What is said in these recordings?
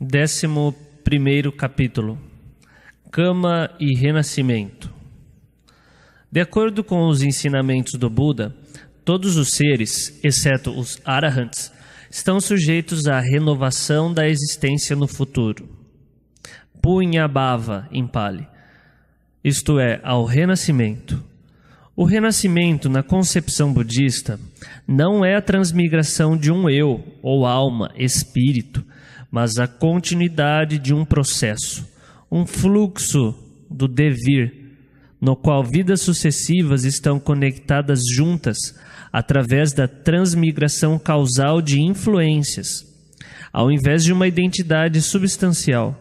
11º capítulo. Kama e renascimento. De acordo com os ensinamentos do Buda, todos os seres, exceto os arahants, estão sujeitos à renovação da existência no futuro. Punyabhava em Pali, isto é, ao renascimento. O renascimento, na concepção budista, não é a transmigração de um eu, ou alma, espírito, mas a continuidade de um processo, um fluxo do devir, no qual vidas sucessivas estão conectadas juntas através da transmigração causal de influências, ao invés de uma identidade substancial.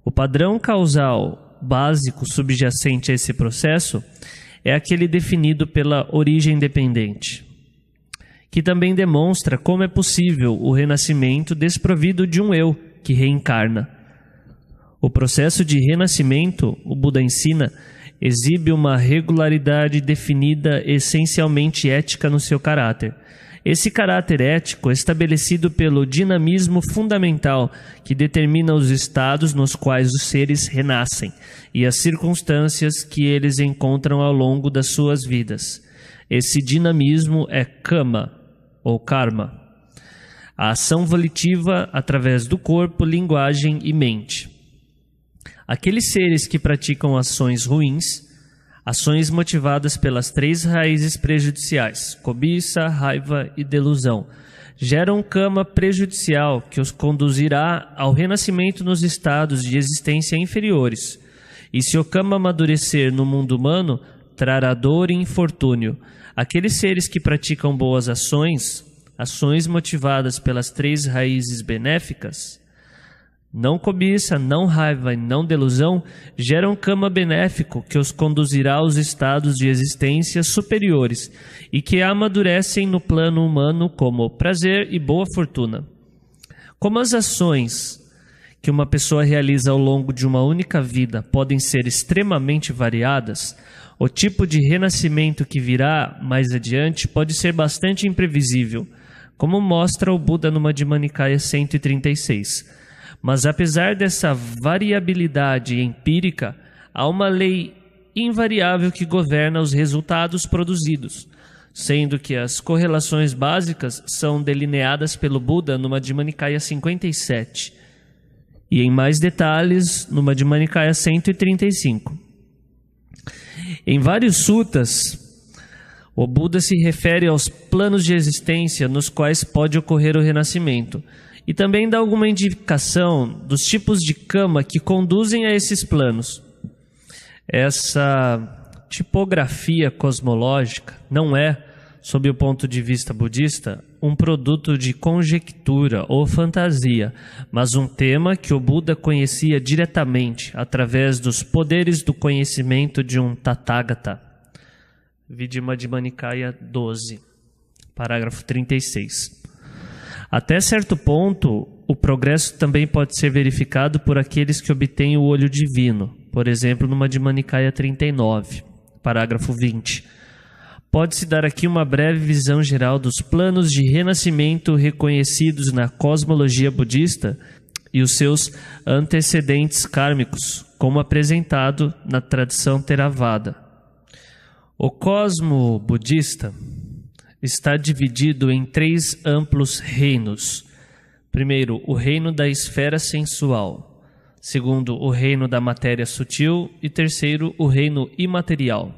O padrão causal básico subjacente a esse processo é aquele definido pela origem dependente, que também demonstra como é possível o renascimento desprovido de um eu que reencarna. O processo de renascimento, o Buda ensina, exibe uma regularidade definida essencialmente ética no seu caráter. Esse caráter ético é estabelecido pelo dinamismo fundamental que determina os estados nos quais os seres renascem e as circunstâncias que eles encontram ao longo das suas vidas. Esse dinamismo é kama, ou karma, a ação volitiva através do corpo, linguagem e mente. Aqueles seres que praticam ações ruins, ações motivadas pelas 3 raízes prejudiciais, cobiça, raiva e delusão, geram um kama prejudicial que os conduzirá ao renascimento nos estados de existência inferiores. E se o kama amadurecer no mundo humano, trará dor e infortúnio. Aqueles seres que praticam boas ações, ações motivadas pelas 3 raízes benéficas, não cobiça, não raiva e não delusão, geram kama benéfico que os conduzirá aos estados de existência superiores e que amadurecem no plano humano como prazer e boa fortuna. Como as ações que uma pessoa realiza ao longo de uma única vida podem ser extremamente variadas, o tipo de renascimento que virá mais adiante pode ser bastante imprevisível, como mostra o Buda no Madhyama Nikaya 136. Mas apesar dessa variabilidade empírica, há uma lei invariável que governa os resultados produzidos, sendo que as correlações básicas são delineadas pelo Buda no Madhyama Nikaya 57 e em mais detalhes no Madhyama Nikaya 135. Em vários suttas, o Buda se refere aos planos de existência nos quais pode ocorrer o renascimento, e também dá alguma indicação dos tipos de kama que conduzem a esses planos. Essa tipografia cosmológica não é, sob o ponto de vista budista, um produto de conjectura ou fantasia, mas um tema que o Buda conhecia diretamente através dos poderes do conhecimento de um Tathagata. Vide Madhyama Nikaya 12, parágrafo 36. Até certo ponto, o progresso também pode ser verificado por aqueles que obtêm o olho divino, por exemplo, no Madhyama Nikaya 39, parágrafo 20. Pode-se dar aqui uma breve visão geral dos planos de renascimento reconhecidos na cosmologia budista e os seus antecedentes kármicos, como apresentado na tradição Theravada. O cosmo budista está dividido em 3 amplos reinos. Primeiro, o reino da esfera sensual. Segundo, o reino da matéria sutil. E terceiro, o reino imaterial.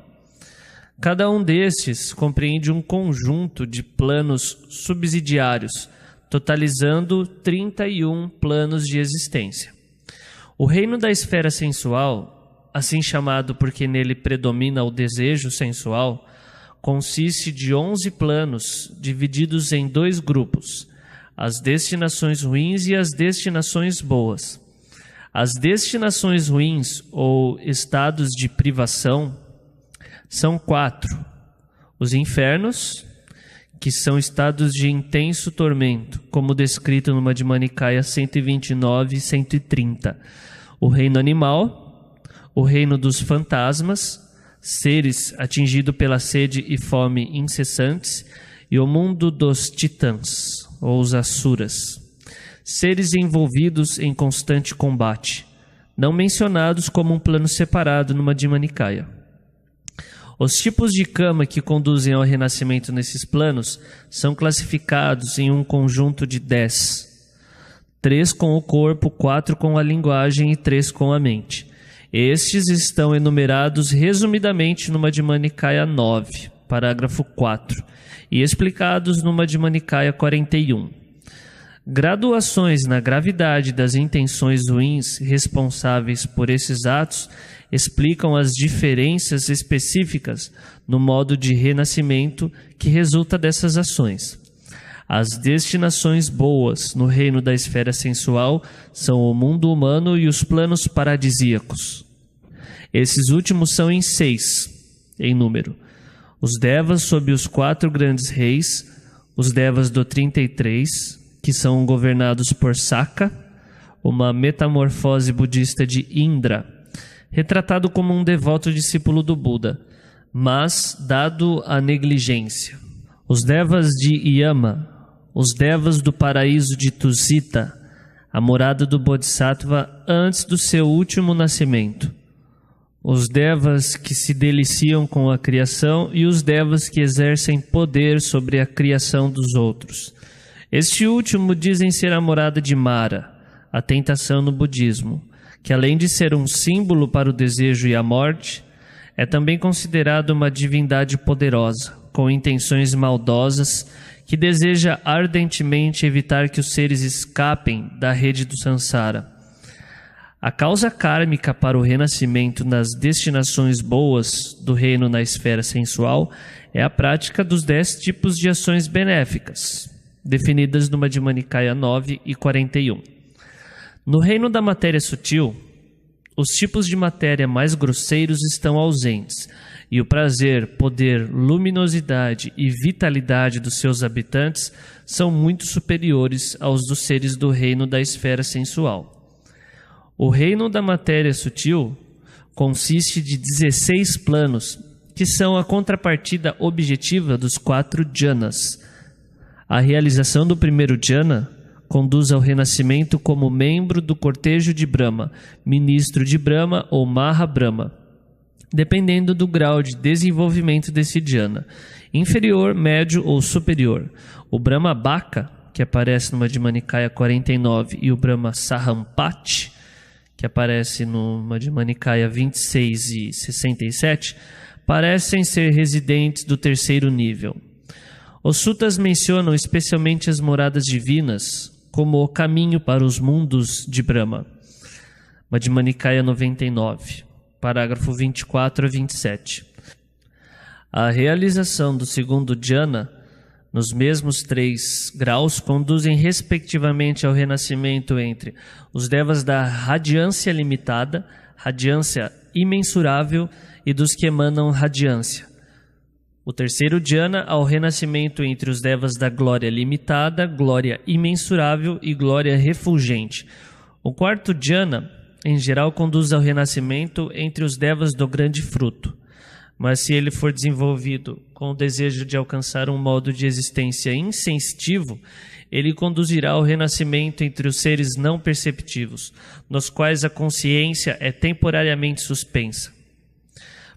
Cada um destes compreende um conjunto de planos subsidiários, totalizando 31 planos de existência. O reino da esfera sensual, assim chamado porque nele predomina o desejo sensual, consiste de 11 planos, divididos em 2 grupos, as destinações ruins e as destinações boas. As destinações ruins, ou estados de privação, são 4. Os infernos, que são estados de intenso tormento, como descrito no Madhyama Nikaya 129 e 130. O reino animal, o reino dos fantasmas, seres atingidos pela sede e fome incessantes, e o mundo dos titãs, ou os asuras, seres envolvidos em constante combate, não mencionados como um plano separado numa Madhya-Nikaya. Os tipos de kama que conduzem ao renascimento nesses planos são classificados em um conjunto de 10. 3 com o corpo, 4 com a linguagem e 3 com a mente. Estes estão enumerados resumidamente no Madhya-Nikaya 9, parágrafo 4, e explicados no Madhya-Nikaya 41. Graduações na gravidade das intenções ruins responsáveis por esses atos explicam as diferenças específicas no modo de renascimento que resulta dessas ações. As destinações boas no reino da esfera sensual são o mundo humano e os planos paradisíacos. Esses últimos são em 6, em número. Os Devas sob os 4 grandes reis, os Devas do 33, que são governados por Saka, uma metamorfose budista de Indra, retratado como um devoto discípulo do Buda, mas dado a negligência. Os Devas de Yama, os Devas do paraíso de Tusita, a morada do Bodhisattva antes do seu último nascimento. Os Devas que se deliciam com a criação e os Devas que exercem poder sobre a criação dos outros. Este último dizem ser a morada de Mara, a tentação no budismo, que além de ser um símbolo para o desejo e a morte, é também considerado uma divindade poderosa, com intenções maldosas, que deseja ardentemente evitar que os seres escapem da rede do Sansara. A causa kármica para o renascimento nas destinações boas do reino na esfera sensual é a prática dos 10 tipos de ações benéficas, definidas no Madhya-Nikaya 9 e 41. No reino da matéria sutil, os tipos de matéria mais grosseiros estão ausentes, e o prazer, poder, luminosidade e vitalidade dos seus habitantes são muito superiores aos dos seres do reino da esfera sensual. O reino da matéria sutil consiste de 16 planos, que são a contrapartida objetiva dos 4 jhanas. A realização do primeiro jhana conduz ao renascimento como membro do cortejo de Brahma, ministro de Brahma ou Mahabrahma, dependendo do grau de desenvolvimento desse jhana, inferior, médio ou superior. O Brahma Baka, que aparece no Madhya-Nikaya 49, e o Brahma Sahampati, que aparece no Madhya-Nikaya 26 e 67, parecem ser residentes do terceiro nível. Os sutas mencionam especialmente as moradas divinas como o caminho para os mundos de Brahma. Madhya-Nikaya 99, parágrafo 24 a 27. A realização do segundo jhana, nos mesmos 3 graus, conduzem respectivamente ao renascimento entre os devas da radiância limitada, radiância imensurável e dos que emanam radiância. O terceiro jhana ao renascimento entre os devas da glória limitada, glória imensurável e glória refulgente. O quarto jhana, em geral, conduz ao renascimento entre os devas do grande fruto. Mas se ele for desenvolvido com o desejo de alcançar um modo de existência insensitivo, ele conduzirá ao renascimento entre os seres não perceptivos, nos quais a consciência é temporariamente suspensa.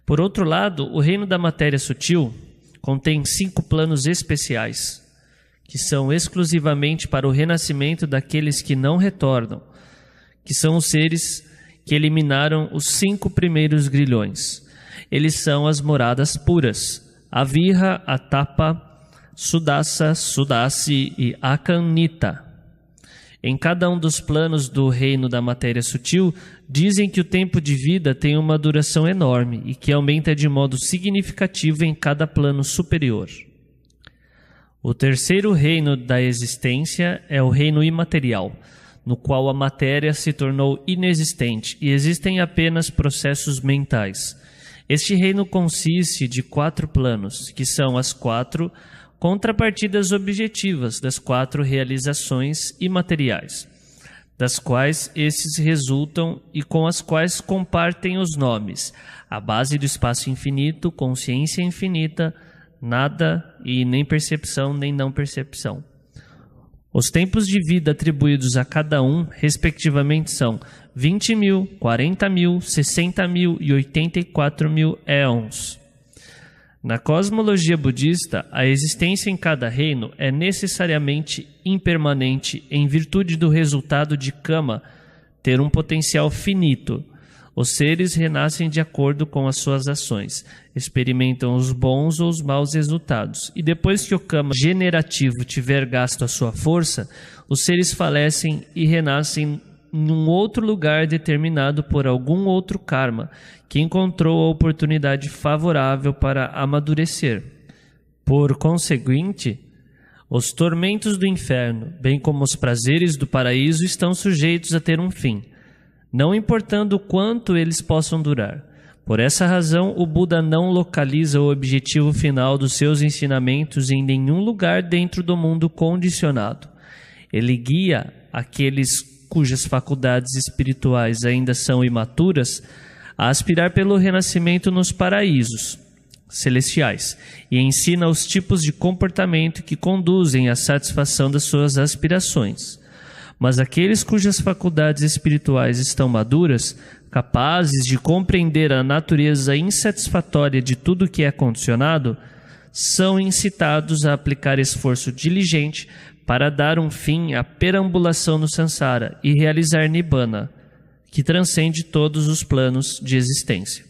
Por outro lado, o reino da matéria sutil contém 5 planos especiais, que são exclusivamente para o renascimento daqueles que não retornam, que são os seres que eliminaram os 5 primeiros grilhões. Eles são as moradas puras, Aviha, Atapa, Sudasa, Sudasi e Akanita. Em cada um dos planos do reino da matéria sutil, dizem que o tempo de vida tem uma duração enorme e que aumenta de modo significativo em cada plano superior. O terceiro reino da existência é o reino imaterial, no qual a matéria se tornou inexistente e existem apenas processos mentais. Este reino consiste de 4 planos, que são as 4 contrapartidas objetivas das 4 realizações imateriais, das quais esses resultam e com as quais compartem os nomes: a base do espaço infinito, consciência infinita, nada e nem percepção nem não percepção. Os tempos de vida atribuídos a cada um, respectivamente, são 20.000, 40.000, 60.000 e 84.000 éons. Na cosmologia budista, a existência em cada reino é necessariamente impermanente em virtude do resultado de Kama ter um potencial finito. Os seres renascem de acordo com as suas ações, experimentam os bons ou os maus resultados, e depois que o Kama generativo tiver gasto a sua força, os seres falecem e renascem em um outro lugar determinado por algum outro karma que encontrou a oportunidade favorável para amadurecer. Por conseguinte, os tormentos do inferno, bem como os prazeres do paraíso, estão sujeitos a ter um fim, não importando o quanto eles possam durar. Por essa razão, o Buda não localiza o objetivo final dos seus ensinamentos em nenhum lugar dentro do mundo condicionado. Ele guia aqueles cujas faculdades espirituais ainda são imaturas a aspirar pelo renascimento nos paraísos celestiais e ensina os tipos de comportamento que conduzem à satisfação das suas aspirações. Mas aqueles cujas faculdades espirituais estão maduras, capazes de compreender a natureza insatisfatória de tudo que é condicionado, são incitados a aplicar esforço diligente para dar um fim à perambulação no Sansara e realizar Nibbana, que transcende todos os planos de existência.